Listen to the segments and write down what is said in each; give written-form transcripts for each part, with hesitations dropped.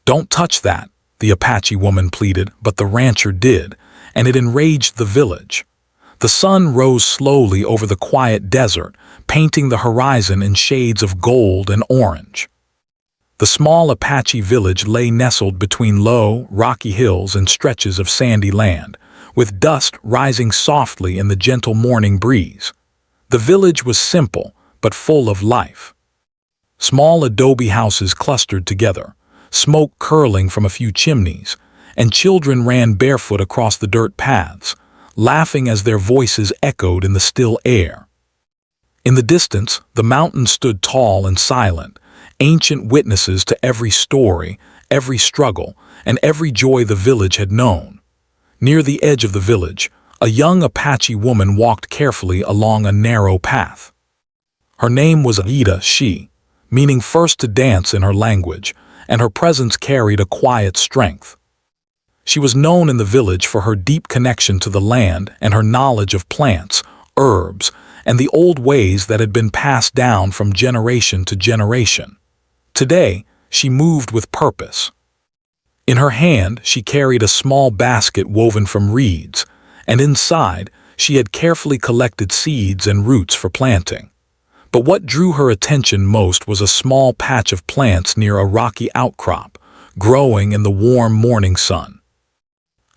"Don't touch that," the Apache woman pleaded, but the rancher did, and it enraged the village. The sun rose slowly over the quiet desert, painting the horizon in shades of gold and orange. The small Apache village lay nestled between low, rocky hills and stretches of sandy land, with dust rising softly in the gentle morning breeze. The village was simple, but full of life. Small adobe houses clustered together, smoke curling from a few chimneys, and children ran barefoot across the dirt paths, laughing as their voices echoed in the still air. In the distance, the mountains stood tall and silent, ancient witnesses to every story, every struggle, and every joy the village had known. Near the edge of the village, a young Apache woman walked carefully along a narrow path. Her name was Ida, meaning first to dance in her language, and her presence carried a quiet strength. She was known in the village for her deep connection to the land and her knowledge of plants, herbs, and the old ways that had been passed down from generation to generation. Today, she moved with purpose. In her hand, she carried a small basket woven from reeds, and inside, she had carefully collected seeds and roots for planting. But what drew her attention most was a small patch of plants near a rocky outcrop, growing in the warm morning sun.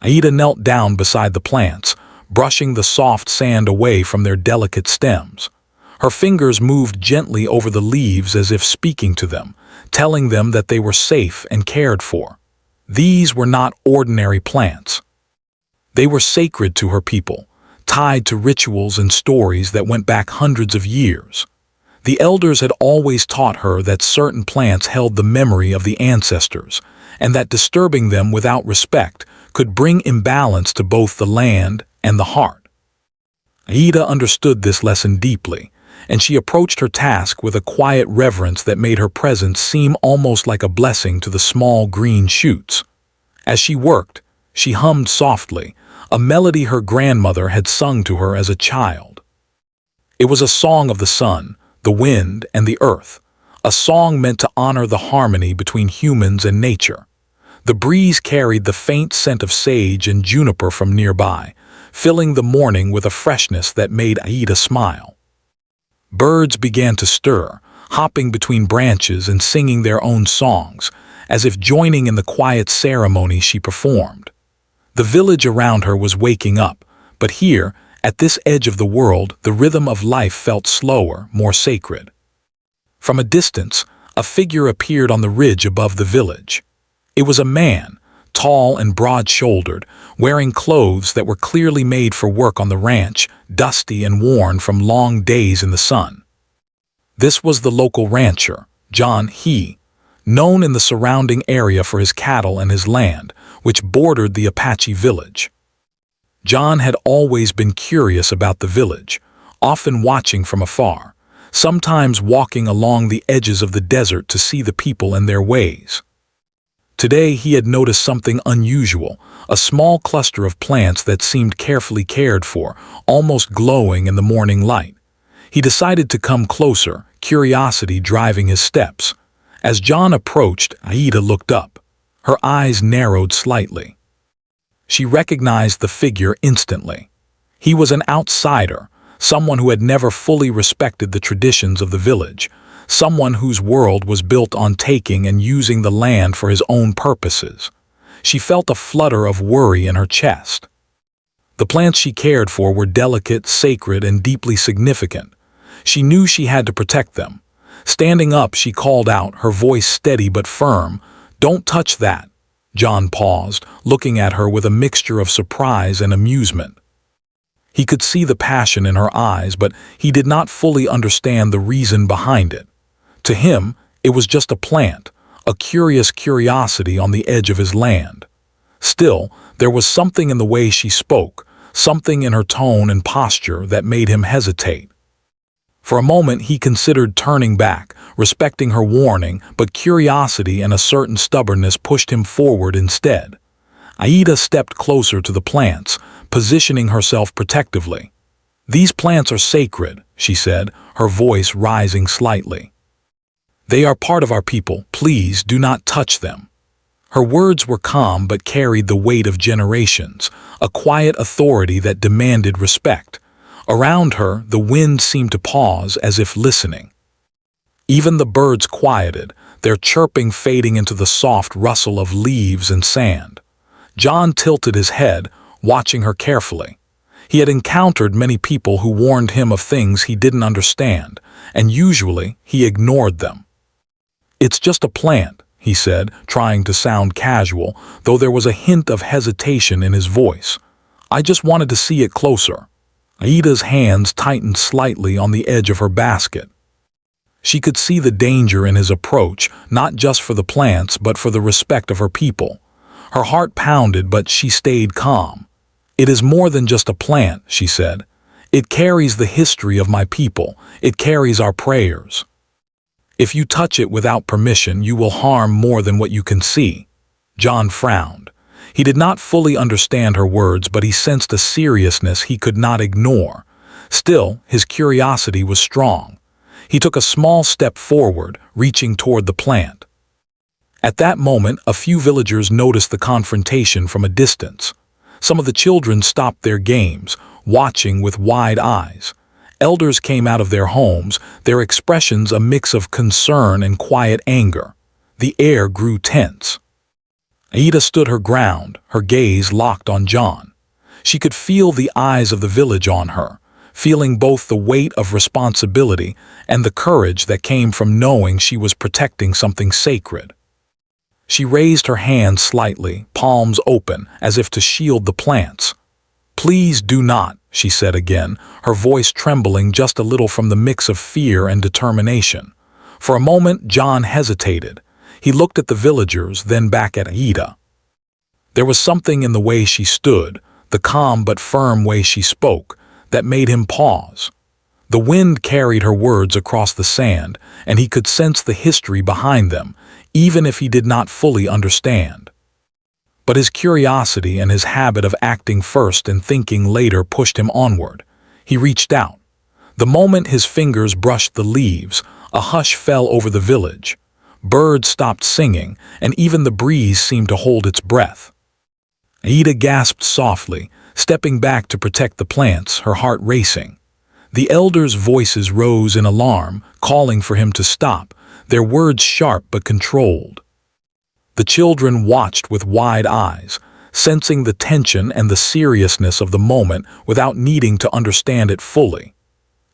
Aida knelt down beside the plants, brushing the soft sand away from their delicate stems. Her fingers moved gently over the leaves as if speaking to them, telling them that they were safe and cared for. These were not ordinary plants. They were sacred to her people, tied to rituals and stories that went back hundreds of years. The elders had always taught her that certain plants held the memory of the ancestors, and that disturbing them without respect could bring imbalance to both the land and the heart. Aida understood this lesson deeply, and she approached her task with a quiet reverence that made her presence seem almost like a blessing to the small green shoots. As she worked, she hummed softly, a melody her grandmother had sung to her as a child. It was a song of the sun, the wind, and the earth, a song meant to honor the harmony between humans and nature. The breeze carried the faint scent of sage and juniper from nearby, filling the morning with a freshness that made Aida smile. Birds began to stir, hopping between branches and singing their own songs, as if joining in the quiet ceremony she performed. The village around her was waking up, but here, at this edge of the world, the rhythm of life felt slower, more sacred. From a distance, a figure appeared on the ridge above the village. It was a man, tall and broad-shouldered, wearing clothes that were clearly made for work on the ranch, dusty and worn from long days in the sun. This was the local rancher, John, known in the surrounding area for his cattle and his land, which bordered the Apache village. John had always been curious about the village, often watching from afar, sometimes walking along the edges of the desert to see the people and their ways. Today he had noticed something unusual, a small cluster of plants that seemed carefully cared for, almost glowing in the morning light. He decided to come closer, curiosity driving his steps. As John approached, Aida looked up. Her eyes narrowed slightly. She recognized the figure instantly. He was an outsider, someone who had never fully respected the traditions of the village, someone whose world was built on taking and using the land for his own purposes. She felt a flutter of worry in her chest. The plants she cared for were delicate, sacred, and deeply significant. She knew she had to protect them. Standing up, she called out, her voice steady but firm, "Don't touch that." John paused, looking at her with a mixture of surprise and amusement. He could see the passion in her eyes, but he did not fully understand the reason behind it. To him, it was just a plant, a curious curiosity on the edge of his land. Still, there was something in the way she spoke, something in her tone and posture that made him hesitate. For a moment he considered turning back, respecting her warning, but curiosity and a certain stubbornness pushed him forward instead. Aida stepped closer to the plants, positioning herself protectively. "These plants are sacred," she said, her voice rising slightly. "They are part of our people. Please do not touch them." Her words were calm but carried the weight of generations, a quiet authority that demanded respect. Around her, the wind seemed to pause as if listening. Even the birds quieted, their chirping fading into the soft rustle of leaves and sand. John tilted his head, watching her carefully. He had encountered many people who warned him of things he didn't understand, and usually he ignored them. "It's just a plant," he said, trying to sound casual, though there was a hint of hesitation in his voice. "I just wanted to see it closer." Aida's hands tightened slightly on the edge of her basket. She could see the danger in his approach, not just for the plants but for the respect of her people. Her heart pounded, but she stayed calm. "It is more than just a plant," she said. "It carries the history of my people. It carries our prayers. If you touch it without permission, you will harm more than what you can see." John frowned. He did not fully understand her words, but he sensed a seriousness he could not ignore. Still, his curiosity was strong. He took a small step forward, reaching toward the plant. At that moment, a few villagers noticed the confrontation from a distance. Some of the children stopped their games, watching with wide eyes. Elders came out of their homes, their expressions a mix of concern and quiet anger. The air grew tense. Aida stood her ground, her gaze locked on John. She could feel the eyes of the village on her, feeling both the weight of responsibility and the courage that came from knowing she was protecting something sacred. She raised her hands slightly, palms open, as if to shield the plants. "Please do not," she said again, her voice trembling just a little from the mix of fear and determination. For a moment, John hesitated. He looked at the villagers, then back at Aida. There was something in the way she stood, the calm but firm way she spoke, that made him pause. The wind carried her words across the sand, and he could sense the history behind them, even if he did not fully understand. But his curiosity and his habit of acting first and thinking later pushed him onward. He reached out. The moment his fingers brushed the leaves, a hush fell over the village. Birds stopped singing, and even the breeze seemed to hold its breath. Aida gasped softly, stepping back to protect the plants, her heart racing. The elders' voices rose in alarm, calling for him to stop, their words sharp but controlled. The children watched with wide eyes, sensing the tension and the seriousness of the moment without needing to understand it fully.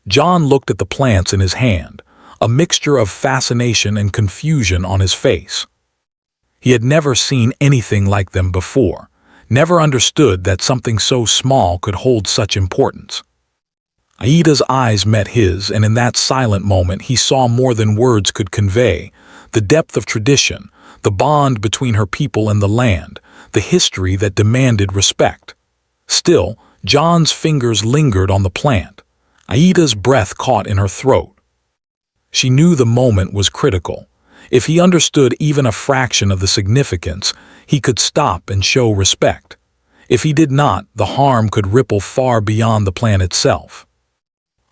John looked at the plants in his hand, a mixture of fascination and confusion on his face. He had never seen anything like them before, never understood that something so small could hold such importance. Aida's eyes met his, and in that silent moment he saw more than words could convey: the depth of tradition, the bond between her people and the land, the history that demanded respect. Still, John's fingers lingered on the plant. Aida's breath caught in her throat. She knew the moment was critical. If he understood even a fraction of the significance, he could stop and show respect. If he did not, the harm could ripple far beyond the plant itself.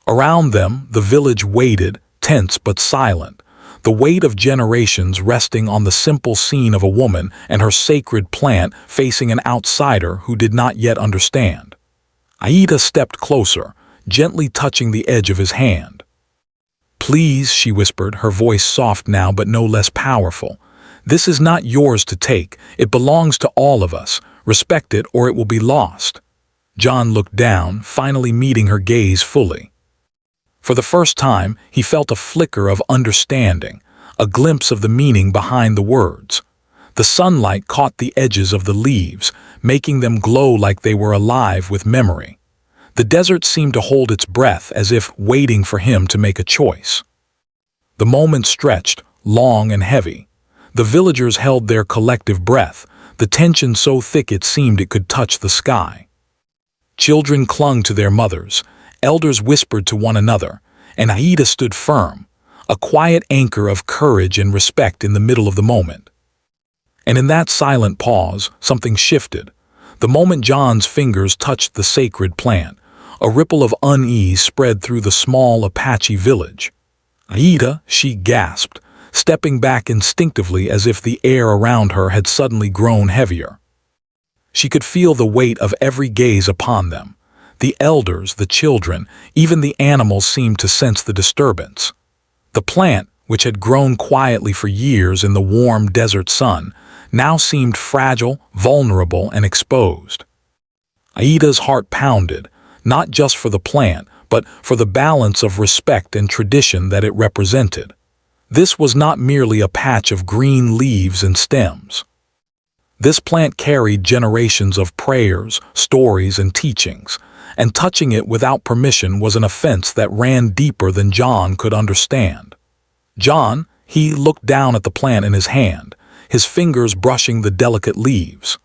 Around them, the village waited, tense but silent, the weight of generations resting on the simple scene of a woman and her sacred plant facing an outsider who did not yet understand. Aida stepped closer, gently touching the edge of his hand. "Please," she whispered, her voice soft now but no less powerful. "This is not yours to take. It belongs to all of us. Respect it or it will be lost." John looked down, finally meeting her gaze fully. For the first time, he felt a flicker of understanding, a glimpse of the meaning behind the words. The sunlight caught the edges of the leaves, making them glow like they were alive with memory. The desert seemed to hold its breath as if waiting for him to make a choice. The moment stretched, long and heavy. The villagers held their collective breath, the tension so thick it seemed it could touch the sky. Children clung to their mothers, elders whispered to one another, and Aida stood firm, a quiet anchor of courage and respect in the middle of the moment. And in that silent pause, something shifted. The moment John's fingers touched the sacred plant, a ripple of unease spread through the small Apache village. "Aida," she gasped, stepping back instinctively as if the air around her had suddenly grown heavier. She could feel the weight of every gaze upon them. The elders, the children, even the animals seemed to sense the disturbance. The plant, which had grown quietly for years in the warm desert sun, now seemed fragile, vulnerable, and exposed. Aida's heart pounded, not just for the plant, but for the balance of respect and tradition that it represented. This was not merely a patch of green leaves and stems. This plant carried generations of prayers, stories, and teachings, and touching it without permission was an offense that ran deeper than John could understand. He looked down at the plant in his hand, his fingers brushing the delicate leaves.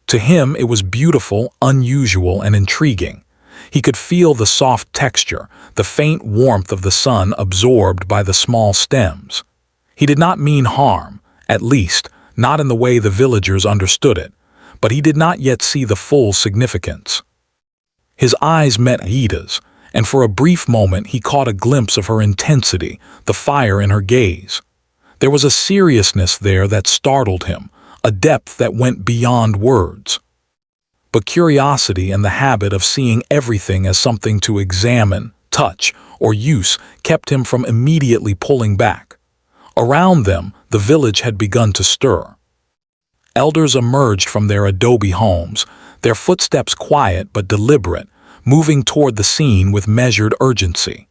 To him, it was beautiful, unusual, and intriguing. He could feel the soft texture, the faint warmth of the sun absorbed by the small stems. He did not mean harm, at least, not in the way the villagers understood it, but he did not yet see the full significance. His eyes met Aida's, and for a brief moment he caught a glimpse of her intensity, the fire in her gaze. There was a seriousness there that startled him, a depth that went beyond words. But curiosity and the habit of seeing everything as something to examine, touch, or use kept him from immediately pulling back. Around them, the village had begun to stir. Elders emerged from their adobe homes, their footsteps quiet but deliberate, moving toward the scene with measured urgency.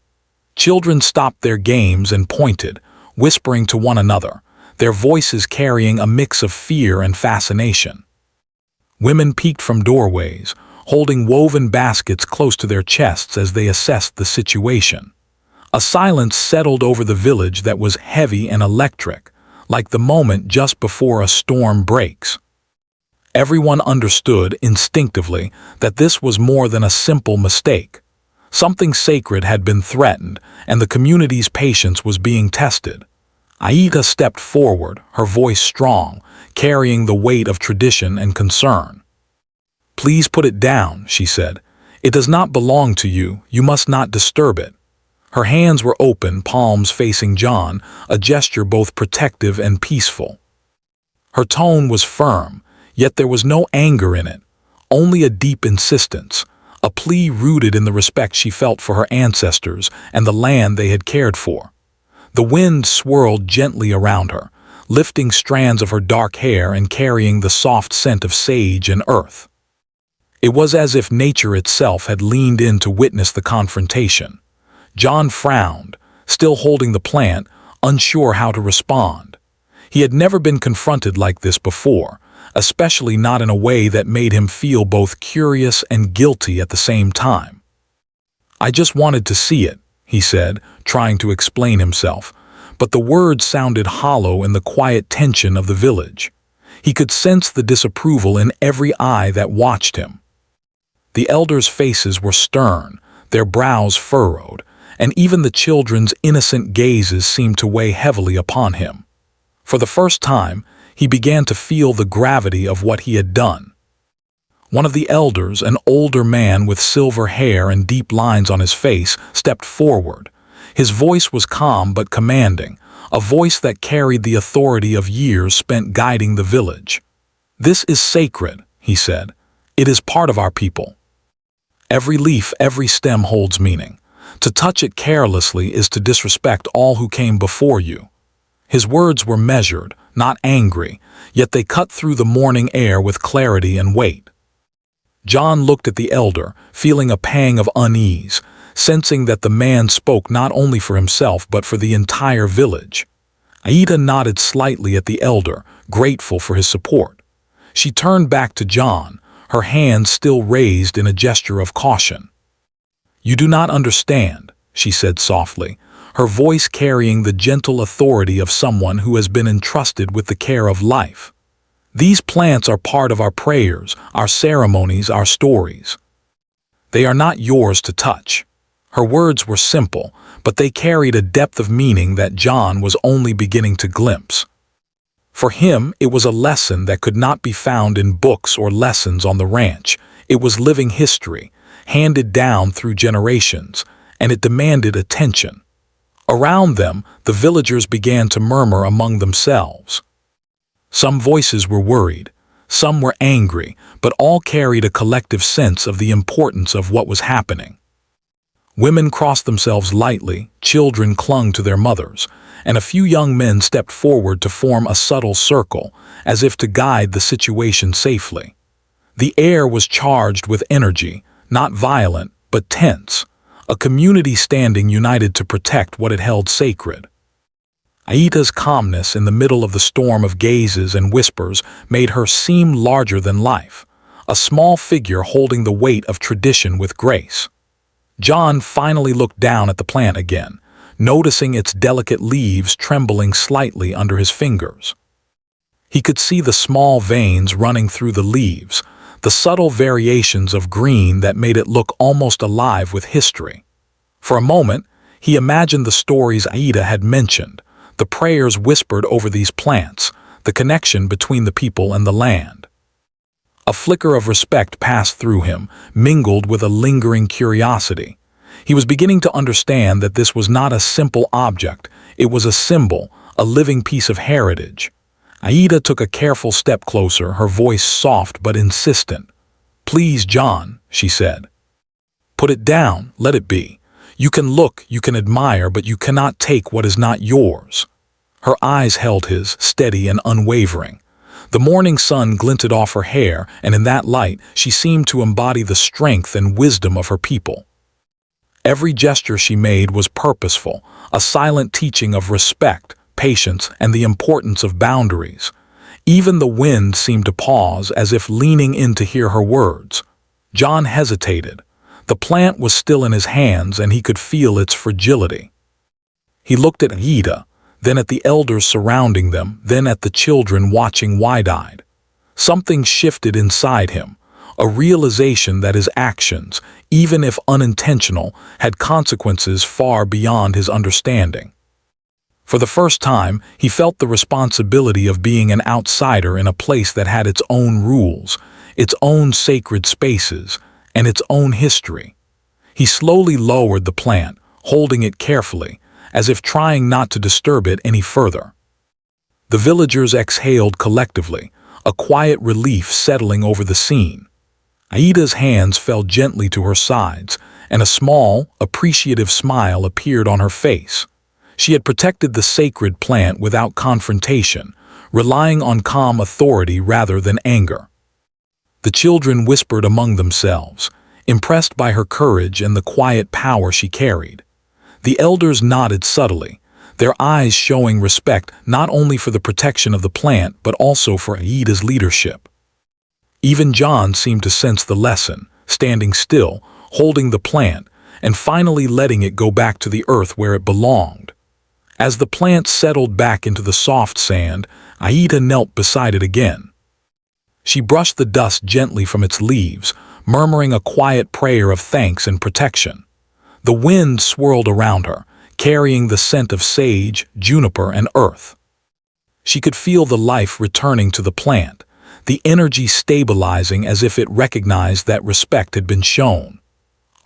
Children stopped their games and pointed, whispering to one another, their voices carrying a mix of fear and fascination. Women peeked from doorways, holding woven baskets close to their chests as they assessed the situation. A silence settled over the village that was heavy and electric, like the moment just before a storm breaks. Everyone understood instinctively that this was more than a simple mistake. Something sacred had been threatened, and the community's patience was being tested. Aida stepped forward, her voice strong, carrying the weight of tradition and concern. "Please put it down," she said. "It does not belong to you. You must not disturb it." Her hands were open, palms facing John, a gesture both protective and peaceful. Her tone was firm, yet there was no anger in it, only a deep insistence, a plea rooted in the respect she felt for her ancestors and the land they had cared for. The wind swirled gently around her, lifting strands of her dark hair and carrying the soft scent of sage and earth. It was as if nature itself had leaned in to witness the confrontation. John frowned, still holding the plant, unsure how to respond. He had never been confronted like this before, especially not in a way that made him feel both curious and guilty at the same time. "I just wanted to see it," he said, trying to explain himself, but the words sounded hollow in the quiet tension of the village. He could sense the disapproval in every eye that watched him. The elders' faces were stern, their brows furrowed, and even the children's innocent gazes seemed to weigh heavily upon him. For the first time, he began to feel the gravity of what he had done. One of the elders, an older man with silver hair and deep lines on his face, stepped forward. His voice was calm but commanding, a voice that carried the authority of years spent guiding the village. "This is sacred," he said. "It is part of our people. Every leaf, every stem holds meaning. To touch it carelessly is to disrespect all who came before you." His words were measured, not angry, yet they cut through the morning air with clarity and weight. John looked at the elder, feeling a pang of unease, sensing that the man spoke not only for himself but for the entire village. Aida nodded slightly at the elder, grateful for his support. She turned back to John, her hands still raised in a gesture of caution. "You do not understand," she said softly, her voice carrying the gentle authority of someone who has been entrusted with the care of life. "These plants are part of our prayers, our ceremonies, our stories. They are not yours to touch." Her words were simple, but they carried a depth of meaning that John was only beginning to glimpse. For him, it was a lesson that could not be found in books or lessons on the ranch. It was living history, handed down through generations, and it demanded attention. Around them, the villagers began to murmur among themselves. Some voices were worried, some were angry, but all carried a collective sense of the importance of what was happening. Women crossed themselves lightly, children clung to their mothers, and a few young men stepped forward to form a subtle circle, as if to guide the situation safely. The air was charged with energy, not violent, but tense, a community standing united to protect what it held sacred. Aita's calmness in the middle of the storm of gazes and whispers made her seem larger than life, a small figure holding the weight of tradition with grace. John finally looked down at the plant again, noticing its delicate leaves trembling slightly under his fingers. He could see the small veins running through the leaves, the subtle variations of green that made it look almost alive with history. For a moment, he imagined the stories Aida had mentioned, the prayers whispered over these plants, the connection between the people and the land. A flicker of respect passed through him, mingled with a lingering curiosity. He was beginning to understand that this was not a simple object, it was a symbol, a living piece of heritage. Aida took a careful step closer, her voice soft but insistent. "Please, John," she said. "Put it down, let it be. You can look, you can admire, but you cannot take what is not yours." Her eyes held his, steady and unwavering. The morning sun glinted off her hair, and in that light she seemed to embody the strength and wisdom of her people. Every gesture she made was purposeful, a silent teaching of respect, patience, and the importance of boundaries. Even the wind seemed to pause, as if leaning in to hear her words. John hesitated. The plant was still in his hands, and he could feel its fragility. He looked at Aida, then at the elders surrounding them, then at the children watching wide-eyed. Something shifted inside him, a realization that his actions, even if unintentional, had consequences far beyond his understanding. For the first time, he felt the responsibility of being an outsider in a place that had its own rules, its own sacred spaces, and its own history. He slowly lowered the plant, holding it carefully, as if trying not to disturb it any further. The villagers exhaled collectively, a quiet relief settling over the scene. Aida's hands fell gently to her sides, and a small, appreciative smile appeared on her face. She had protected the sacred plant without confrontation, relying on calm authority rather than anger. The children whispered among themselves, impressed by her courage and the quiet power she carried. The elders nodded subtly, their eyes showing respect not only for the protection of the plant but also for Aida's leadership. Even John seemed to sense the lesson, standing still, holding the plant, and finally letting it go back to the earth where it belonged. As the plant settled back into the soft sand, Aida knelt beside it again. She brushed the dust gently from its leaves, murmuring a quiet prayer of thanks and protection. The wind swirled around her, carrying the scent of sage, juniper, and earth. She could feel the life returning to the plant, the energy stabilizing as if it recognized that respect had been shown.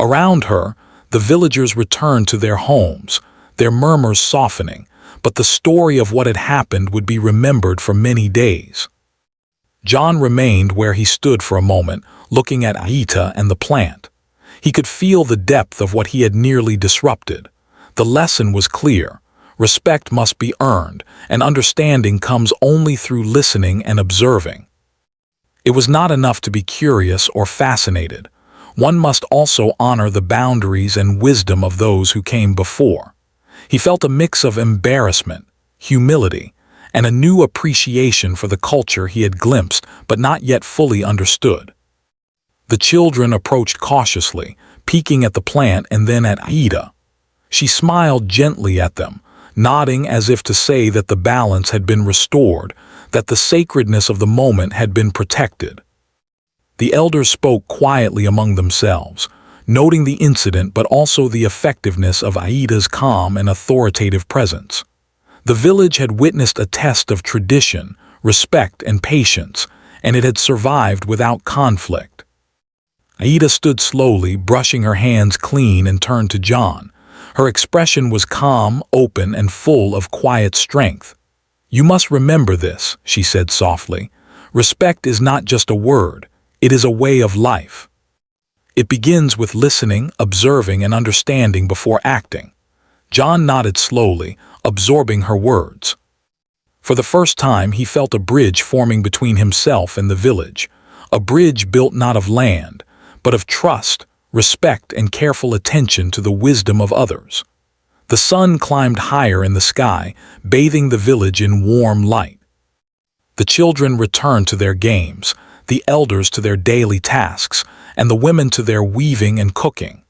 Around her, the villagers returned to their homes, their murmurs softening, but the story of what had happened would be remembered for many days. John remained where he stood for a moment, looking at Aida and the plant. He could feel the depth of what he had nearly disrupted. The lesson was clear. Respect must be earned, and understanding comes only through listening and observing. It was not enough to be curious or fascinated. One must also honor the boundaries and wisdom of those who came before. He felt a mix of embarrassment, humility, and a new appreciation for the culture he had glimpsed but not yet fully understood. The children approached cautiously, peeking at the plant and then at Aida. She smiled gently at them, nodding as if to say that the balance had been restored, that the sacredness of the moment had been protected. The elders spoke quietly among themselves, noting the incident but also the effectiveness of Aida's calm and authoritative presence. The village had witnessed a test of tradition, respect, and patience, and it had survived without conflict. Aida stood slowly, brushing her hands clean, and turned to John, Her expression was calm, open, and full of quiet strength. "You must remember this," she said softly. "Respect is not just a word, it is a way of life. It begins with listening, observing, and understanding before acting." John nodded slowly, absorbing her words. For the first time, he felt a bridge forming between himself and the village, a bridge built not of land, but of trust, respect, and careful attention to the wisdom of others. The sun climbed higher in the sky, bathing the village in warm light. The children returned to their games, the elders to their daily tasks, and the women to their weaving and cooking.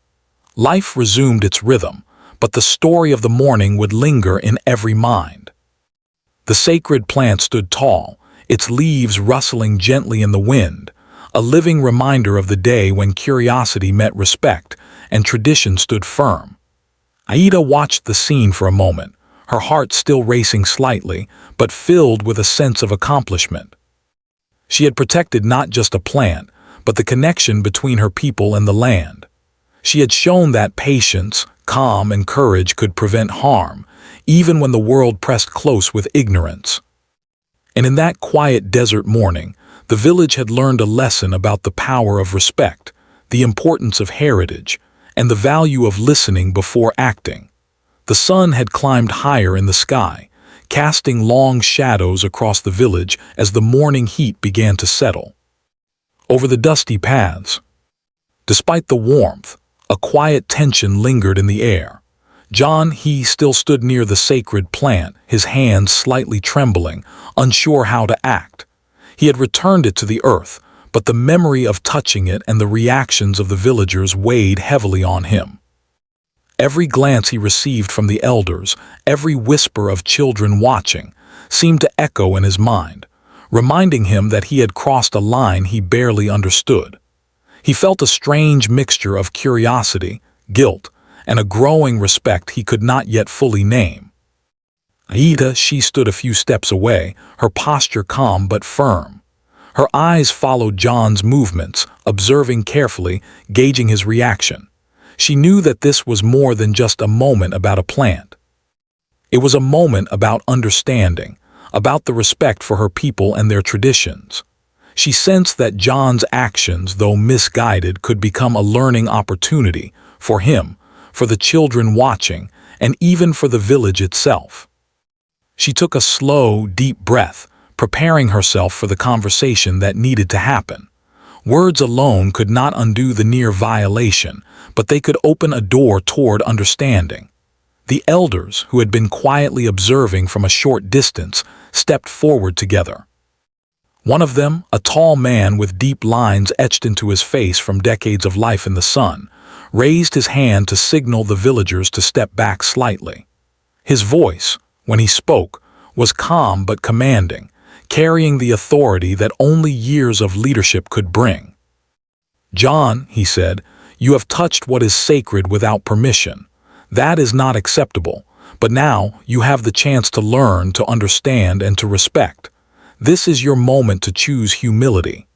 Life resumed its rhythm, but the story of the morning would linger in every mind. The sacred plant stood tall, its leaves rustling gently in the wind, a living reminder of the day when curiosity met respect and tradition stood firm. Aida watched the scene for a moment, her heart still racing slightly, but filled with a sense of accomplishment. She had protected not just a plant, but the connection between her people and the land. She had shown that patience, calm, and courage could prevent harm, even when the world pressed close with ignorance. And in that quiet desert morning, the village had learned a lesson about the power of respect, the importance of heritage, and the value of listening before acting. The sun had climbed higher in the sky, casting long shadows across the village as the morning heat began to settle. Over the dusty paths, despite the warmth, a quiet tension lingered in the air. He still stood near the sacred plant, his hands slightly trembling, unsure how to act. He had returned it to the earth, but the memory of touching it and the reactions of the villagers weighed heavily on him. Every glance he received from the elders, every whisper of children watching, seemed to echo in his mind, reminding him that he had crossed a line he barely understood. He felt a strange mixture of curiosity, guilt, and a growing respect he could not yet fully name. Aida, she stood a few steps away, her posture calm but firm. Her eyes followed John's movements, observing carefully, gauging his reaction. She knew that this was more than just a moment about a plant. It was a moment about understanding, about the respect for her people and their traditions. She sensed that John's actions, though misguided, could become a learning opportunity for him, for the children watching, and even for the village itself. She took a slow, deep breath, preparing herself for the conversation that needed to happen. Words alone could not undo the near violation, but they could open a door toward understanding. The elders, who had been quietly observing from a short distance, stepped forward together. One of them, a tall man with deep lines etched into his face from decades of life in the sun, raised his hand to signal the villagers to step back slightly. His voice, when he spoke, was calm but commanding, carrying the authority that only years of leadership could bring. "John," he said, "you have touched what is sacred without permission. That is not acceptable, but now you have the chance to learn, to understand, and to respect. This is your moment to choose humility."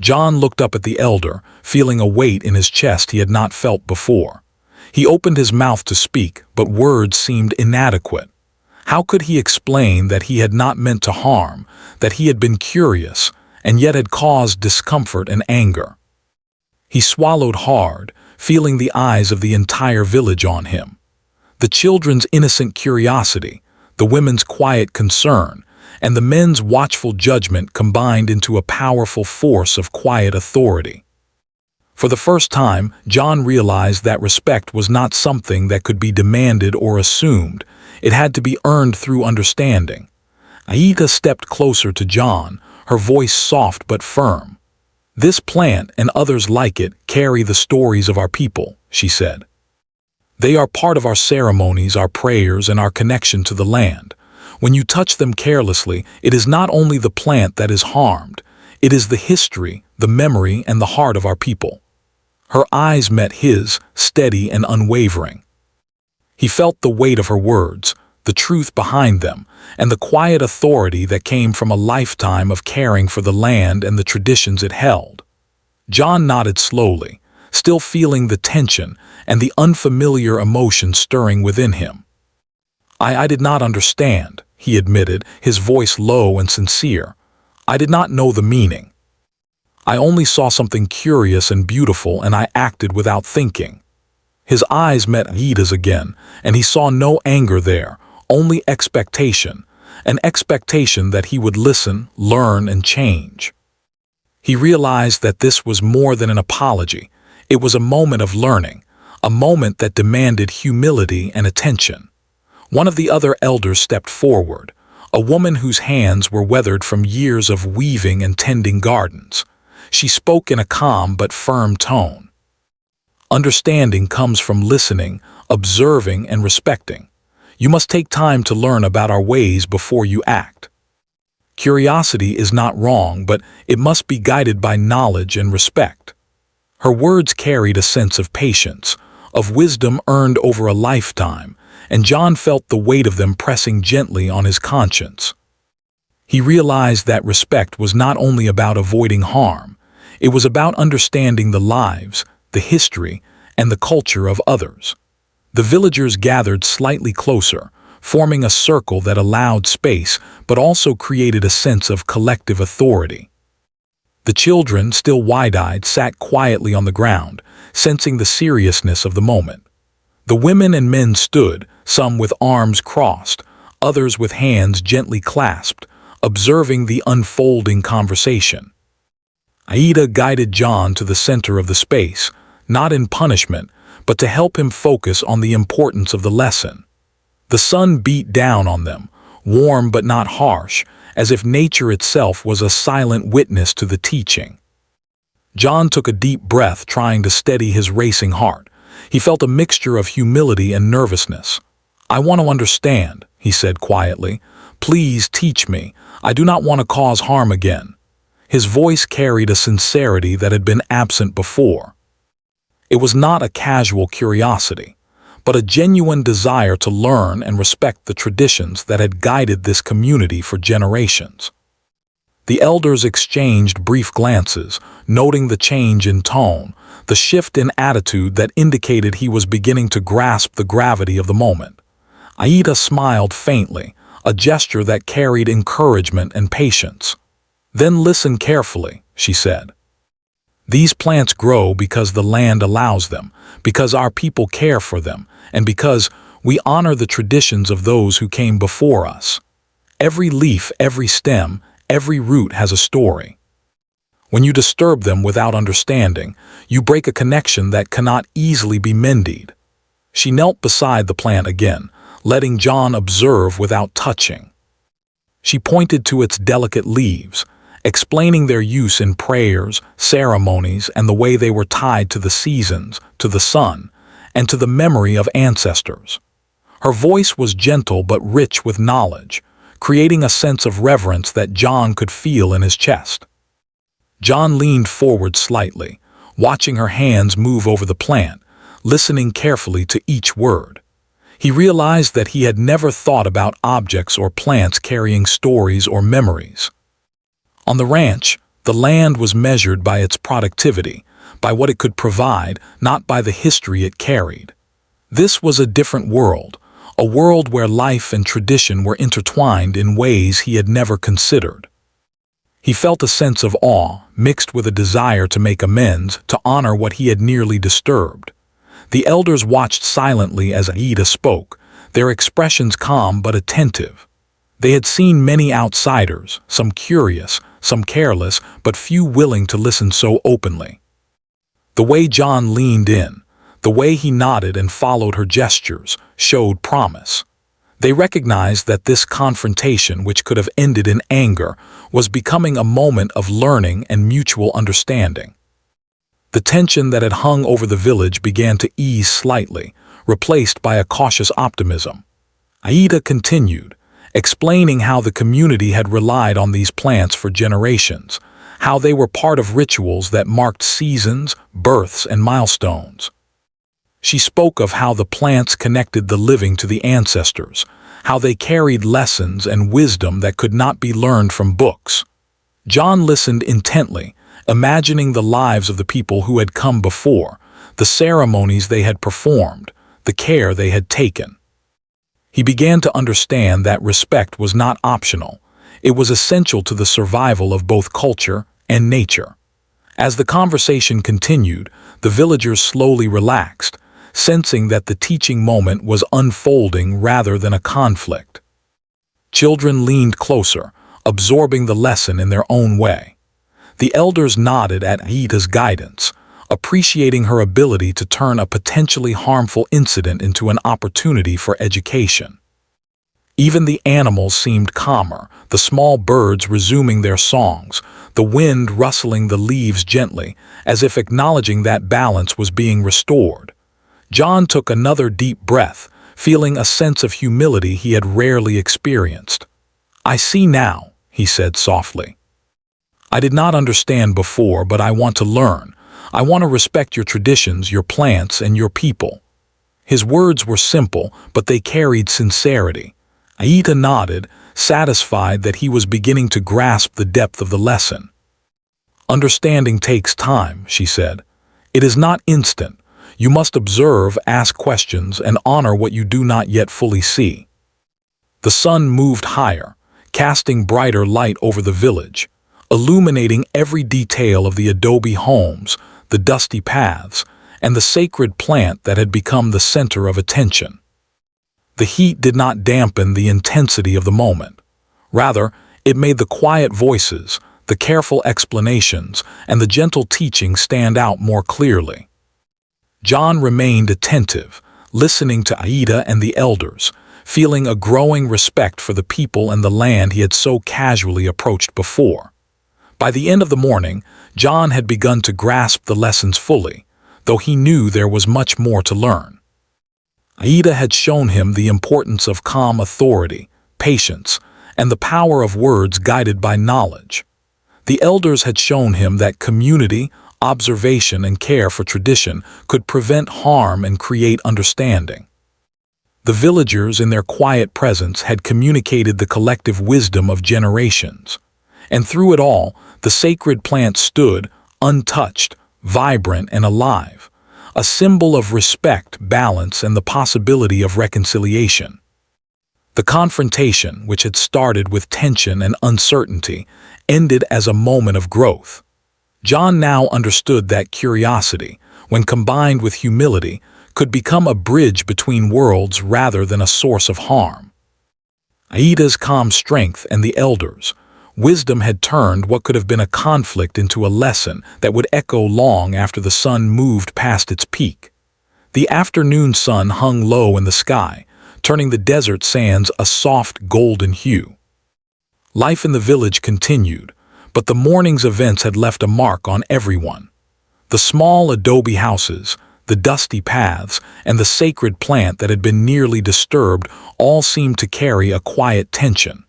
John looked up at the elder, feeling a weight in his chest he had not felt before. He opened his mouth to speak, but words seemed inadequate. How could he explain that he had not meant to harm, that he had been curious, and yet had caused discomfort and anger? He swallowed hard, feeling the eyes of the entire village on him. The children's innocent curiosity, the women's quiet concern, and the men's watchful judgment combined into a powerful force of quiet authority. For the first time, John realized that respect was not something that could be demanded or assumed. It had to be earned through understanding. Aida stepped closer to John, her voice soft but firm. "This plant and others like it carry the stories of our people," she said. "They are part of our ceremonies, our prayers, and our connection to the land. When you touch them carelessly, it is not only the plant that is harmed, it is the history, the memory, and the heart of our people." Her eyes met his, steady and unwavering. He felt the weight of her words, the truth behind them, and the quiet authority that came from a lifetime of caring for the land and the traditions it held. John nodded slowly, still feeling the tension and the unfamiliar emotion stirring within him. I did not understand, he admitted, his voice low and sincere. I did not know the meaning. I only saw something curious and beautiful, and I acted without thinking. His eyes met Aida's again, and he saw no anger there, only expectation, an expectation that he would listen, learn, and change. He realized that this was more than an apology. It was a moment of learning, a moment that demanded humility and attention. One of the other elders stepped forward, a woman whose hands were weathered from years of weaving and tending gardens. She spoke in a calm but firm tone. Understanding comes from listening, observing, and respecting. You must take time to learn about our ways before you act. Curiosity is not wrong, but it must be guided by knowledge and respect. Her words carried a sense of patience, of wisdom earned over a lifetime, and John felt the weight of them pressing gently on his conscience. He realized that respect was not only about avoiding harm, it was about understanding the lives, the history, and the culture of others. The villagers gathered slightly closer, forming a circle that allowed space but also created a sense of collective authority. The children, still wide-eyed, sat quietly on the ground, sensing the seriousness of the moment. The women and men stood, some with arms crossed, others with hands gently clasped, observing the unfolding conversation. Aida guided John to the center of the space, not in punishment, but to help him focus on the importance of the lesson. The sun beat down on them, warm but not harsh, as if nature itself was a silent witness to the teaching. John took a deep breath, trying to steady his racing heart. He felt a mixture of humility and nervousness. "I want to understand," he said quietly. "Please teach me. I do not want to cause harm again." His voice carried a sincerity that had been absent before. It was not a casual curiosity, but a genuine desire to learn and respect the traditions that had guided this community for generations. The elders exchanged brief glances, noting the change in tone, the shift in attitude that indicated he was beginning to grasp the gravity of the moment. Aida smiled faintly, a gesture that carried encouragement and patience. "Then listen carefully," she said. "These plants grow because the land allows them, because our people care for them, and because we honor the traditions of those who came before us. Every leaf, every stem, every root has a story. When you disturb them without understanding, you break a connection that cannot easily be mended." She knelt beside the plant again, letting John observe without touching. She pointed to its delicate leaves, explaining their use in prayers, ceremonies, and the way they were tied to the seasons, to the sun, and to the memory of ancestors. Her voice was gentle but rich with knowledge, creating a sense of reverence that John could feel in his chest. John leaned forward slightly, watching her hands move over the plant, listening carefully to each word. He realized that he had never thought about objects or plants carrying stories or memories. On the ranch, the land was measured by its productivity, by what it could provide, not by the history it carried. This was a different world, a world where life and tradition were intertwined in ways he had never considered. He felt a sense of awe, mixed with a desire to make amends, to honor what he had nearly disturbed. The elders watched silently as Aida spoke, their expressions calm but attentive. They had seen many outsiders, some curious, some careless, but few willing to listen so openly. The way John leaned in, the way he nodded and followed her gestures, showed promise. They recognized that this confrontation, which could have ended in anger, was becoming a moment of learning and mutual understanding. The tension that had hung over the village began to ease slightly, replaced by a cautious optimism. Aida continued, explaining how the community had relied on these plants for generations, how they were part of rituals that marked seasons, births, and milestones. She spoke of how the plants connected the living to the ancestors, how they carried lessons and wisdom that could not be learned from books. John listened intently, imagining the lives of the people who had come before, the ceremonies they had performed, the care they had taken. He began to understand that respect was not optional. It was essential to the survival of both culture and nature. As the conversation continued, the villagers slowly relaxed, sensing that the teaching moment was unfolding rather than a conflict. Children leaned closer, absorbing the lesson in their own way. The elders nodded at Aita's guidance, appreciating her ability to turn a potentially harmful incident into an opportunity for education. Even the animals seemed calmer, the small birds resuming their songs, the wind rustling the leaves gently, as if acknowledging that balance was being restored. John took another deep breath, feeling a sense of humility he had rarely experienced. "I see now," he said softly. "I did not understand before, but I want to learn. I want to respect your traditions, your plants, and your people." His words were simple, but they carried sincerity. Aita nodded, satisfied that he was beginning to grasp the depth of the lesson. "Understanding takes time," she said. "It is not instant. You must observe, ask questions, and honor what you do not yet fully see." The sun moved higher, casting brighter light over the village, illuminating every detail of the adobe homes, the dusty paths, and the sacred plant that had become the center of attention. The heat did not dampen the intensity of the moment. Rather, it made the quiet voices, the careful explanations, and the gentle teaching stand out more clearly. John remained attentive, listening to Aita and the elders, feeling a growing respect for the people and the land he had so casually approached before. By the end of the morning, John had begun to grasp the lessons fully, though he knew there was much more to learn. Aita had shown him the importance of calm authority, patience, and the power of words guided by knowledge. The elders had shown him that community, observation, and care for tradition could prevent harm and create understanding. The villagers, in their quiet presence, had communicated the collective wisdom of generations. And through it all, the sacred plant stood, untouched, vibrant, and alive, a symbol of respect, balance, and the possibility of reconciliation. The confrontation, which had started with tension and uncertainty, ended as a moment of growth. John now understood that curiosity, when combined with humility, could become a bridge between worlds rather than a source of harm. Aita's calm strength and the elders' wisdom had turned what could have been a conflict into a lesson that would echo long after the sun moved past its peak. The afternoon sun hung low in the sky, turning the desert sands a soft golden hue. Life in the village continued, but the morning's events had left a mark on everyone. The small adobe houses, the dusty paths, and the sacred plant that had been nearly disturbed all seemed to carry a quiet tension.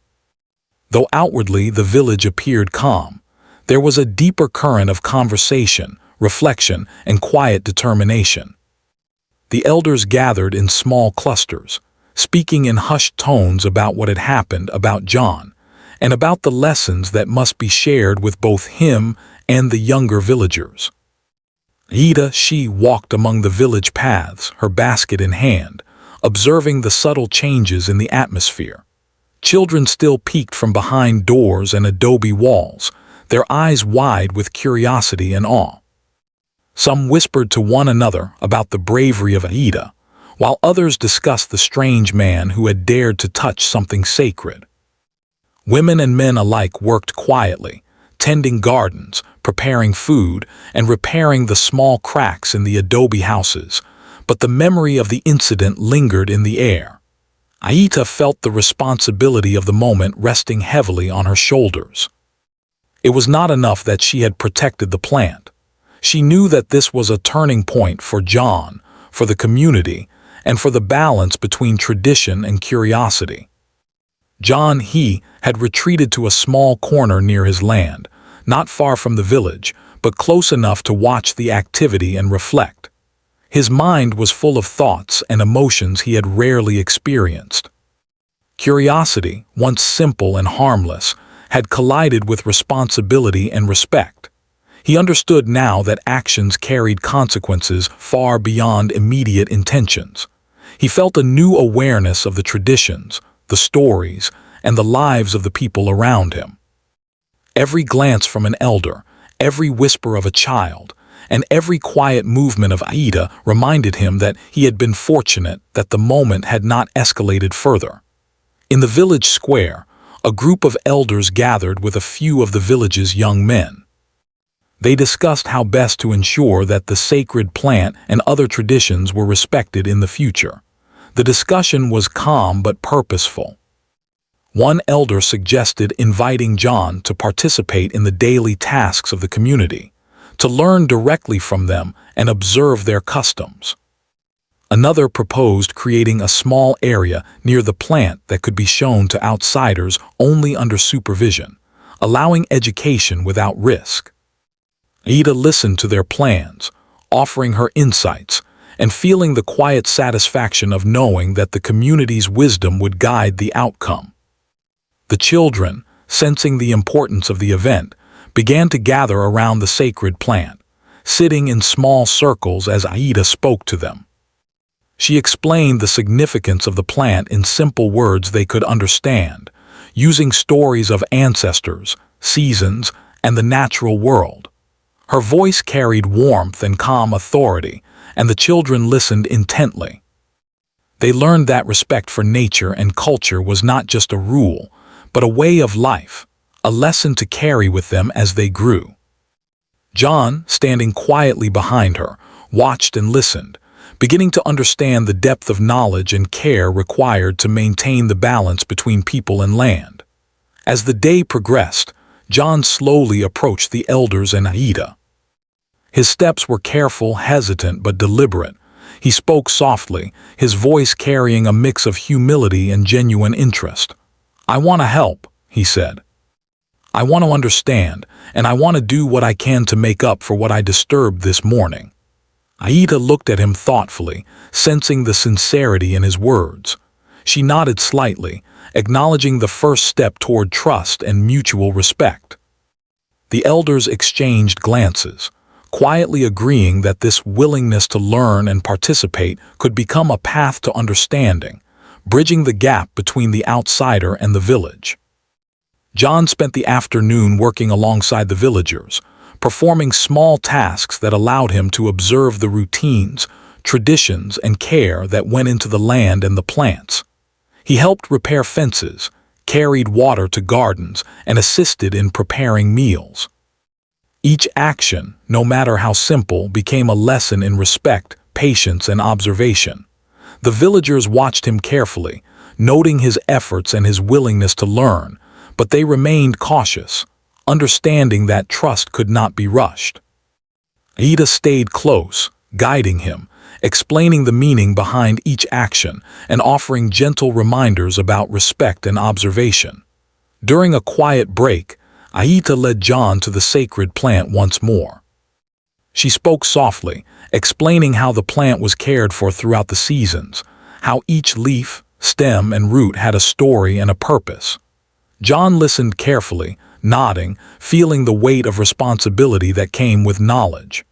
Though outwardly the village appeared calm, there was a deeper current of conversation, reflection, and quiet determination. The elders gathered in small clusters, speaking in hushed tones about what had happened, about John, and about the lessons that must be shared with both him and the younger villagers. She walked among the village paths, her basket in hand, observing the subtle changes in the atmosphere. Children still peeked from behind doors and adobe walls, their eyes wide with curiosity and awe. Some whispered to one another about the bravery of Aita, while others discussed the strange man who had dared to touch something sacred. Women and men alike worked quietly, tending gardens, preparing food, and repairing the small cracks in the adobe houses, but the memory of the incident lingered in the air. Aita felt the responsibility of the moment resting heavily on her shoulders. It was not enough that she had protected the plant. She knew that this was a turning point for John, for the community, and for the balance between tradition and curiosity. John had retreated to a small corner near his land, not far from the village, but close enough to watch the activity and reflect. His mind was full of thoughts and emotions he had rarely experienced. Curiosity, once simple and harmless, had collided with responsibility and respect. He understood now that actions carried consequences far beyond immediate intentions. He felt a new awareness of the traditions, the stories, and the lives of the people around him. Every glance from an elder, every whisper of a child, and every quiet movement of Aida reminded him that he had been fortunate that the moment had not escalated further. In the village square, a group of elders gathered with a few of the village's young men. They discussed how best to ensure that the sacred plant and other traditions were respected in the future. The discussion was calm but purposeful. One elder suggested inviting John to participate in the daily tasks of the community, to learn directly from them and observe their customs. Another proposed creating a small area near the plant that could be shown to outsiders only under supervision, allowing education without risk. Aida listened to their plans, offering her insights, and feeling the quiet satisfaction of knowing that the community's wisdom would guide the outcome. The children, sensing the importance of the event, began to gather around the sacred plant, sitting in small circles as Aida spoke to them. She explained the significance of the plant in simple words they could understand, using stories of ancestors, seasons, and the natural world. Her voice carried warmth and calm authority, and the children listened intently. They learned that respect for nature and culture was not just a rule, but a way of life, a lesson to carry with them as they grew. John, standing quietly behind her, watched and listened, beginning to understand the depth of knowledge and care required to maintain the balance between people and land. As the day progressed, John slowly approached the elders and Aida. His steps were careful, hesitant, but deliberate. He spoke softly, his voice carrying a mix of humility and genuine interest. "I want to help," he said. "I want to understand, and I want to do what I can to make up for what I disturbed this morning." Aida looked at him thoughtfully, sensing the sincerity in his words. She nodded slightly, acknowledging the first step toward trust and mutual respect. The elders exchanged glances, quietly agreeing that this willingness to learn and participate could become a path to understanding, bridging the gap between the outsider and the village. John spent the afternoon working alongside the villagers, performing small tasks that allowed him to observe the routines, traditions, and care that went into the land and the plants. He helped repair fences, carried water to gardens, and assisted in preparing meals. Each action, no matter how simple, became a lesson in respect, patience, and observation. The villagers watched him carefully, noting his efforts and his willingness to learn, but they remained cautious, understanding that trust could not be rushed. Aida stayed close, guiding him, explaining the meaning behind each action, and offering gentle reminders about respect and observation. During a quiet break, Aida led John to the sacred plant once more. She spoke softly, explaining how the plant was cared for throughout the seasons, how each leaf, stem, and root had a story and a purpose. John listened carefully, nodding, feeling the weight of responsibility that came with knowledge.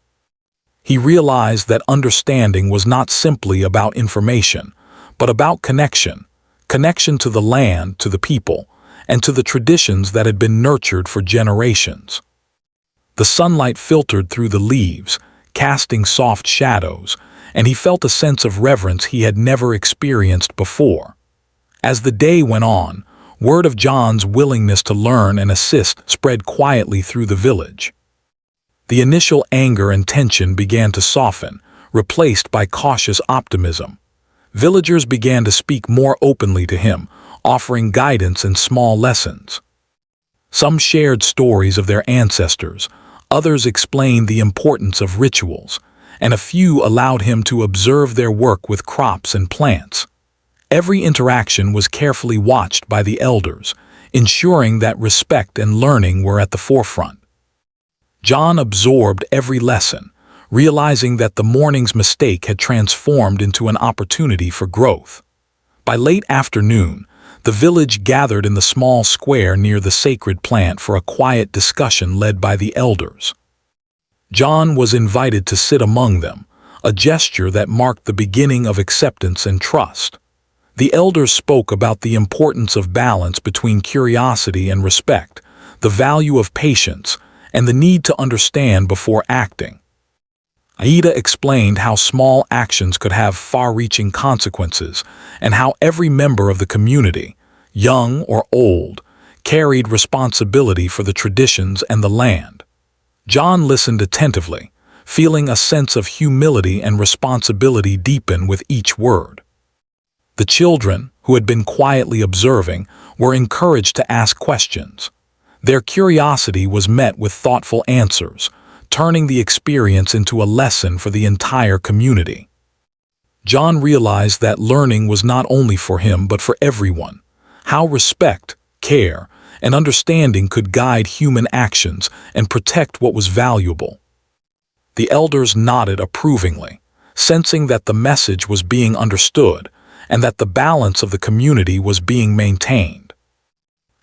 He realized that understanding was not simply about information, but about connection to the land, to the people, and to the traditions that had been nurtured for generations. The sunlight filtered through the leaves, casting soft shadows, and he felt a sense of reverence he had never experienced before. As the day went on, word of John's willingness to learn and assist spread quietly through the village. The initial anger and tension began to soften, replaced by cautious optimism. Villagers began to speak more openly to him, offering guidance and small lessons. Some shared stories of their ancestors, others explained the importance of rituals, and a few allowed him to observe their work with crops and plants. Every interaction was carefully watched by the elders, ensuring that respect and learning were at the forefront. John absorbed every lesson, realizing that the morning's mistake had transformed into an opportunity for growth. By late afternoon, The village gathered in the small square near the sacred plant for a quiet discussion led by the elders. John was invited to sit among them, a gesture that marked the beginning of acceptance and trust. The elders spoke about the importance of balance between curiosity and respect, the value of patience, and the need to understand before acting. Aida explained how small actions could have far-reaching consequences and how every member of the community, young or old, carried responsibility for the traditions and the land. John listened attentively, feeling a sense of humility and responsibility deepen with each word. The children, who had been quietly observing, were encouraged to ask questions. Their curiosity was met with thoughtful answers, turning the experience into a lesson for the entire community. John realized that learning was not only for him but for everyone, how respect, care, and understanding could guide human actions and protect what was valuable. The elders nodded approvingly, sensing that the message was being understood and that the balance of the community was being maintained.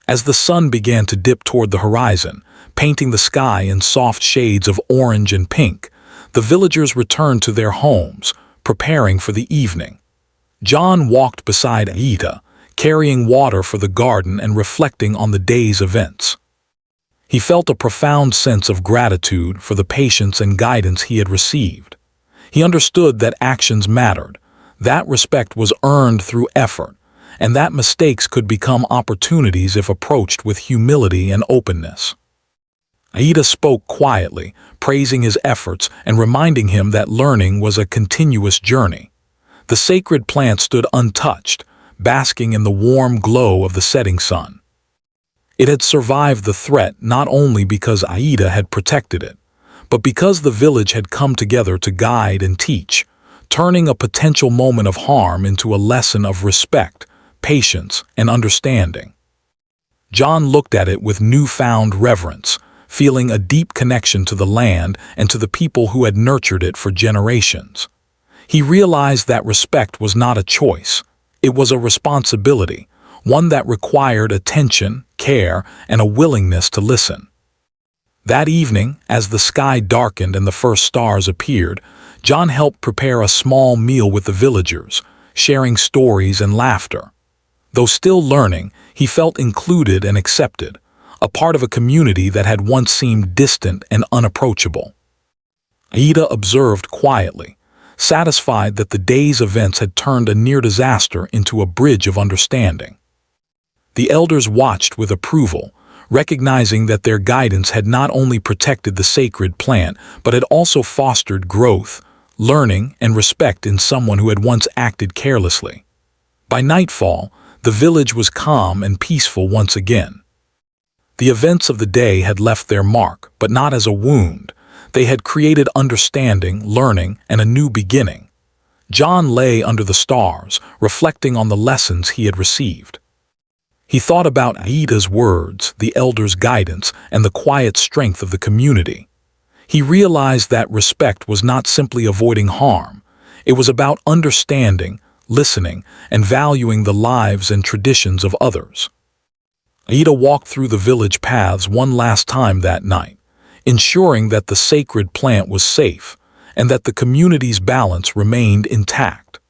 As the sun began to dip toward the horizon, painting the sky in soft shades of orange and pink, the villagers returned to their homes, preparing for the evening. John walked beside Aida, carrying water for the garden and reflecting on the day's events. He felt a profound sense of gratitude for the patience and guidance he had received. He understood that actions mattered, that respect was earned through effort, and that mistakes could become opportunities if approached with humility and openness. Aida spoke quietly, praising his efforts and reminding him that learning was a continuous journey. The sacred plant stood untouched, basking in the warm glow of the setting sun. It had survived the threat not only because Aida had protected it, but because the village had come together to guide and teach, turning a potential moment of harm into a lesson of respect, patience, and understanding. John looked at it with newfound reverence, feeling a deep connection to the land and to the people who had nurtured it for generations. He realized that respect was not a choice, it was a responsibility, one that required attention, care, and a willingness to listen. That evening, as the sky darkened and the first stars appeared, John helped prepare a small meal with the villagers, sharing stories and laughter. Though still learning, he felt included and accepted, a part of a community that had once seemed distant and unapproachable. Aida observed quietly, satisfied that the day's events had turned a near disaster into a bridge of understanding. The elders watched with approval, recognizing that their guidance had not only protected the sacred plant, but had also fostered growth, learning, and respect in someone who had once acted carelessly. By nightfall, the village was calm and peaceful once again. The events of the day had left their mark, but not as a wound. They had created understanding, learning, and a new beginning. John lay under the stars, reflecting on the lessons he had received. He thought about Aida's words, the elders' guidance, and the quiet strength of the community. He realized that respect was not simply avoiding harm. It was about understanding, listening, and valuing the lives and traditions of others. Aida walked through the village paths one last time that night, ensuring that the sacred plant was safe and that the community's balance remained intact.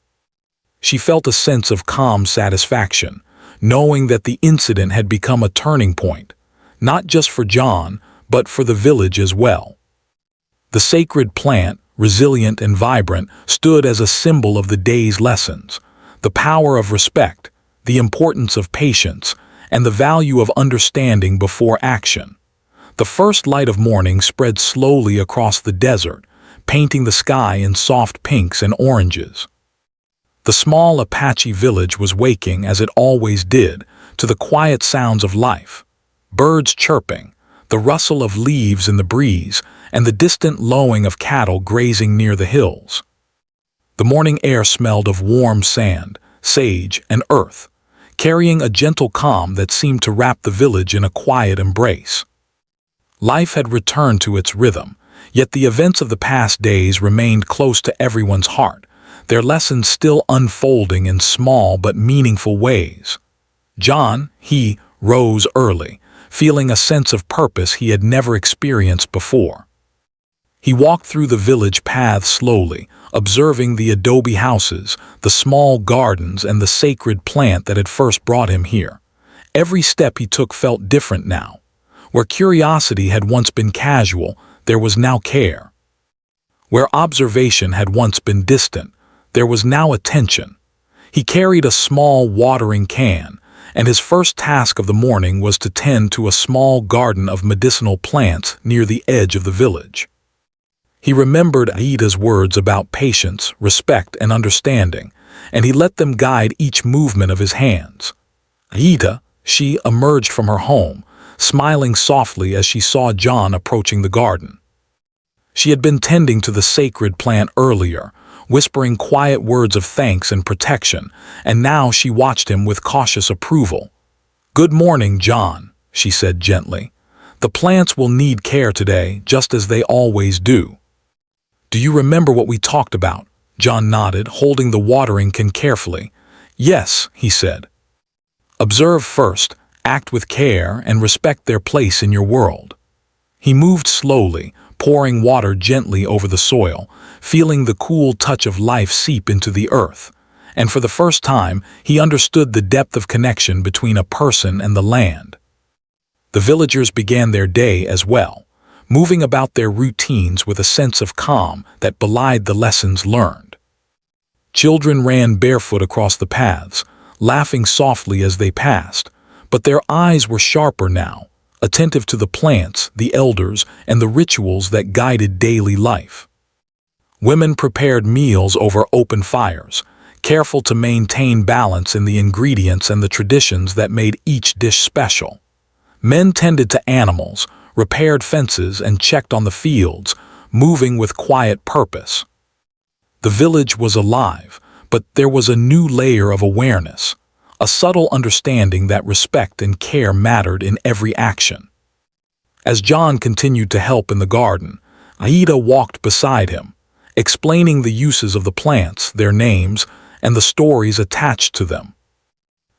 She felt a sense of calm satisfaction, knowing that the incident had become a turning point, not just for John, but for the village as well. The sacred plant, resilient and vibrant, stood as a symbol of the day's lessons, the power of respect, the importance of patience, and the value of understanding before action. The first light of morning spread slowly across the desert, painting the sky in soft pinks and oranges. The small Apache village was waking, as it always did, to the quiet sounds of life. Birds chirping, the rustle of leaves in the breeze, and the distant lowing of cattle grazing near the hills. The morning air smelled of warm sand, sage, and earth, carrying a gentle calm that seemed to wrap the village in a quiet embrace. Life had returned to its rhythm, yet the events of the past days remained close to everyone's heart, their lessons still unfolding in small but meaningful ways. John, he rose early, feeling a sense of purpose he had never experienced before. He walked through the village paths slowly, observing the adobe houses, the small gardens, and the sacred plant that had first brought him here. Every step he took felt different now. Where curiosity had once been casual, there was now care. Where observation had once been distant, there was now attention. He carried a small watering can, and his first task of the morning was to tend to a small garden of medicinal plants near the edge of the village. He remembered Aida's words about patience, respect, and understanding, and he let them guide each movement of his hands. Aida, she emerged from her home, smiling softly as she saw John approaching the garden. She had been tending to the sacred plant earlier, whispering quiet words of thanks and protection, and now she watched him with cautious approval. "Good morning, John," she said gently. "The plants will need care today, just as they always do." "Do you remember what we talked about?" John nodded, holding the watering can carefully. "Yes," he said. "Observe first, act with care, and respect their place in your world." He moved slowly, pouring water gently over the soil, feeling the cool touch of life seep into the earth. And for the first time, he understood the depth of connection between a person and the land. The villagers began their day as well, moving about their routines with a sense of calm that belied the lessons learned. Children ran barefoot across the paths, laughing softly as they passed, but their eyes were sharper now, attentive to the plants, the elders, and the rituals that guided daily life. Women prepared meals over open fires, careful to maintain balance in the ingredients and the traditions that made each dish special. Men tended to animals, repaired fences, and checked on the fields, moving with quiet purpose. The village was alive, but there was a new layer of awareness, a subtle understanding that respect and care mattered in every action. As John continued to help in the garden, Aida walked beside him, explaining the uses of the plants, their names, and the stories attached to them.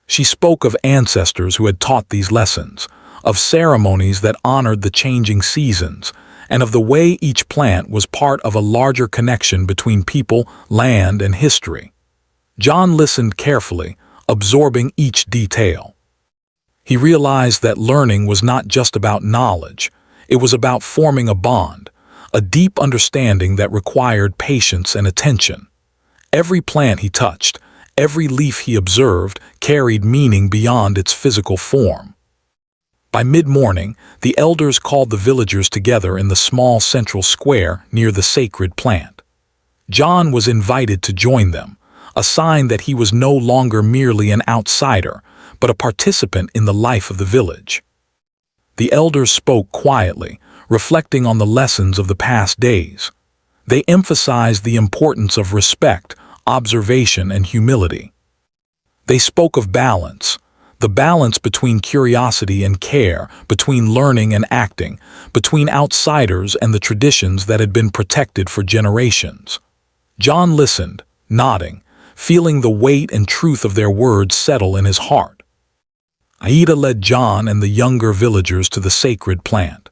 She spoke of ancestors who had taught these lessons, of ceremonies that honored the changing seasons, and of the way each plant was part of a larger connection between people, land, and history. John listened carefully, absorbing each detail. He realized that learning was not just about knowledge, it was about forming a bond, a deep understanding that required patience and attention. Every plant he touched, every leaf he observed, carried meaning beyond its physical form. By mid-morning, the elders called the villagers together in the small central square near the sacred plant. John was invited to join them, a sign that he was no longer merely an outsider, but a participant in the life of the village. The elders spoke quietly, reflecting on the lessons of the past days. They emphasized the importance of respect, observation, and humility. They spoke of balance, the balance between curiosity and care, between learning and acting, between outsiders and the traditions that had been protected for generations. John listened, nodding, feeling the weight and truth of their words settle in his heart. Aida led John and the younger villagers to the sacred plant.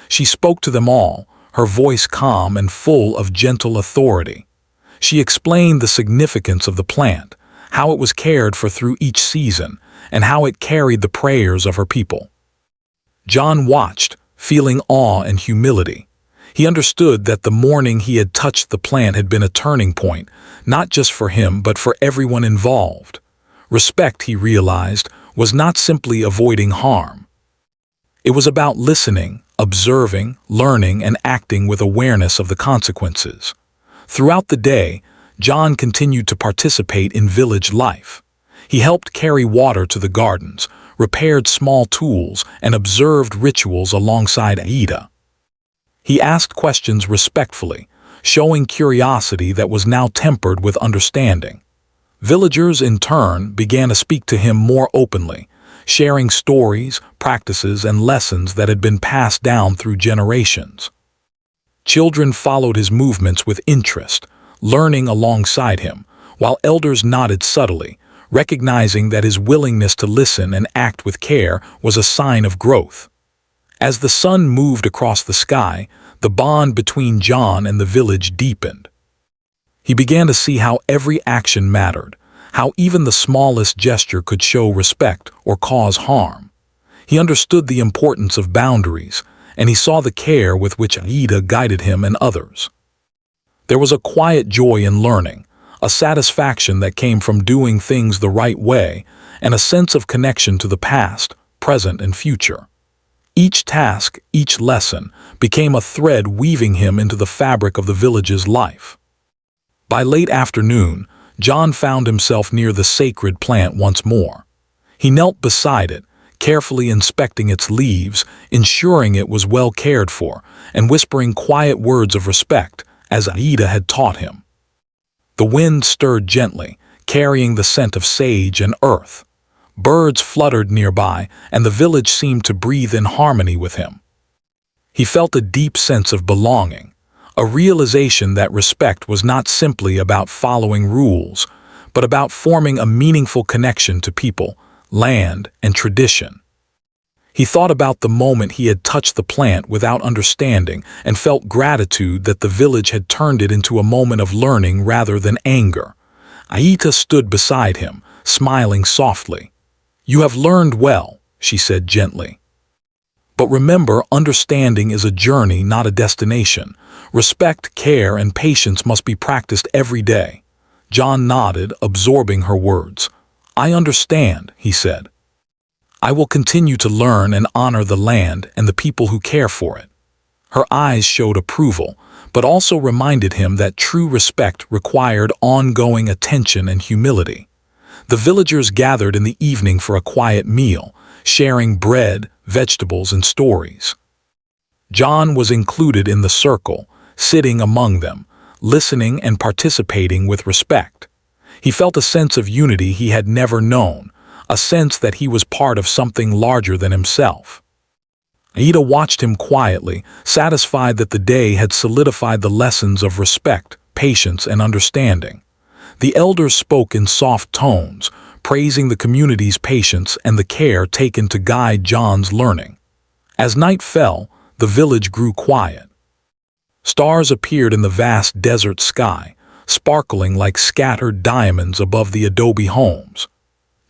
She spoke to them all, her voice calm and full of gentle authority. She explained the significance of the plant, how it was cared for through each season, and how it carried the prayers of her people. John watched, feeling awe and humility. He understood that the morning he had touched the plant had been a turning point, not just for him but for everyone involved. Respect, he realized, was not simply avoiding harm. It was about listening, observing, learning, and acting with awareness of the consequences. Throughout the day, John continued to participate in village life. He helped carry water to the gardens, repaired small tools, and observed rituals alongside Aida. He asked questions respectfully, showing curiosity that was now tempered with understanding. Villagers, in turn, began to speak to him more openly, sharing stories, practices, and lessons that had been passed down through generations. Children followed his movements with interest, learning alongside him, while elders nodded subtly, recognizing that his willingness to listen and act with care was a sign of growth. As the sun moved across the sky, the bond between John and the village deepened. He began to see how every action mattered, how even the smallest gesture could show respect or cause harm. He understood the importance of boundaries, and he saw the care with which Aida guided him and others. There was a quiet joy in learning, a satisfaction that came from doing things the right way, and a sense of connection to the past, present, and future. Each task, each lesson, became a thread weaving him into the fabric of the village's life. By late afternoon, John found himself near the sacred plant once more. He knelt beside it, carefully inspecting its leaves, ensuring it was well cared for, and whispering quiet words of respect, as Aida had taught him. The wind stirred gently, carrying the scent of sage and earth. Birds fluttered nearby, and the village seemed to breathe in harmony with him. He felt a deep sense of belonging, a realization that respect was not simply about following rules, but about forming a meaningful connection to people, land, and tradition. He thought about the moment he had touched the plant without understanding and felt gratitude that the village had turned it into a moment of learning rather than anger. Aida stood beside him, smiling softly. "You have learned well," she said gently. "But remember, understanding is a journey, not a destination. Respect, care, and patience must be practiced every day." John nodded, absorbing her words. "I understand," he said. "I will continue to learn and honor the land and the people who care for it." Her eyes showed approval, but also reminded him that true respect required ongoing attention and humility. The villagers gathered in the evening for a quiet meal, sharing bread, vegetables, and stories. John was included in the circle, sitting among them, listening and participating with respect. He felt a sense of unity he had never known, a sense that he was part of something larger than himself. Aida watched him quietly, satisfied that the day had solidified the lessons of respect, patience, and understanding. The elders spoke in soft tones, praising the community's patience and the care taken to guide John's learning. As night fell, the village grew quiet. Stars appeared in the vast desert sky, sparkling like scattered diamonds above the adobe homes.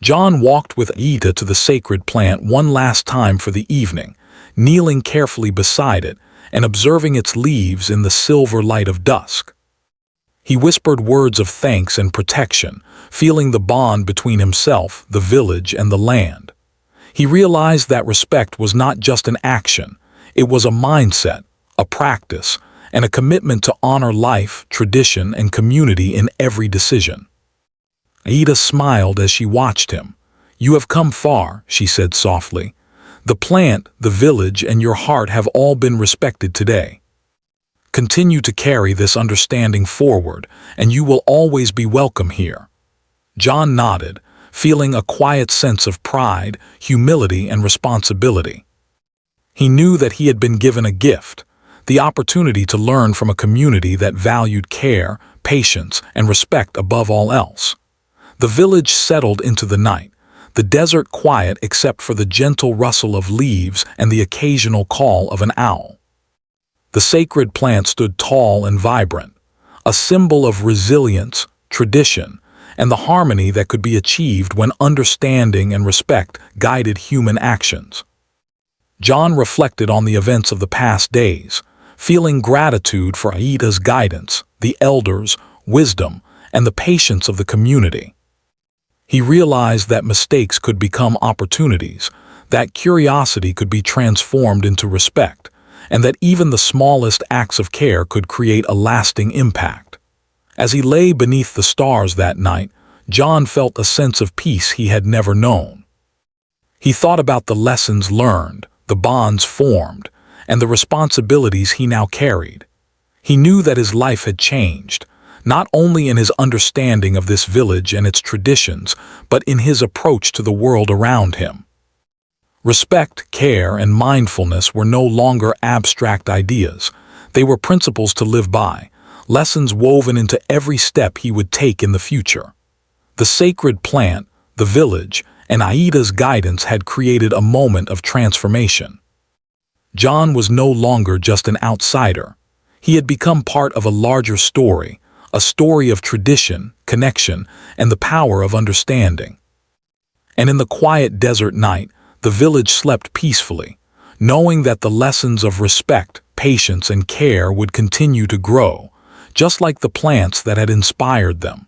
John walked with Aida to the sacred plant one last time for the evening, kneeling carefully beside it and observing its leaves in the silver light of dusk. He whispered words of thanks and protection, feeling the bond between himself, the village, and the land. He realized that respect was not just an action, it was a mindset, a practice, and a commitment to honor life, tradition, and community in every decision. Aida smiled as she watched him. "You have come far," she said softly. "The plant, the village, and your heart have all been respected today. Continue to carry this understanding forward, and you will always be welcome here." John nodded, feeling a quiet sense of pride, humility, and responsibility. He knew that he had been given a gift, the opportunity to learn from a community that valued care, patience, and respect above all else. The village settled into the night, the desert quiet except for the gentle rustle of leaves and the occasional call of an owl. The sacred plant stood tall and vibrant, a symbol of resilience, tradition, and the harmony that could be achieved when understanding and respect guided human actions. John reflected on the events of the past days, feeling gratitude for Aida's guidance, the elders, wisdom, and the patience of the community. He realized that mistakes could become opportunities, that curiosity could be transformed into respect, and that even the smallest acts of care could create a lasting impact. As he lay beneath the stars that night, John felt a sense of peace he had never known. He thought about the lessons learned, the bonds formed, and the responsibilities he now carried. He knew that his life had changed, not only in his understanding of this village and its traditions, but in his approach to the world around him. Respect, care, and mindfulness were no longer abstract ideas. They were principles to live by, lessons woven into every step he would take in the future. The sacred plant, the village, and Aida's guidance had created a moment of transformation. John was no longer just an outsider. He had become part of a larger story, a story of tradition, connection, and the power of understanding. And in the quiet desert night, the village slept peacefully, knowing that the lessons of respect, patience, and care would continue to grow, just like the plants that had inspired them.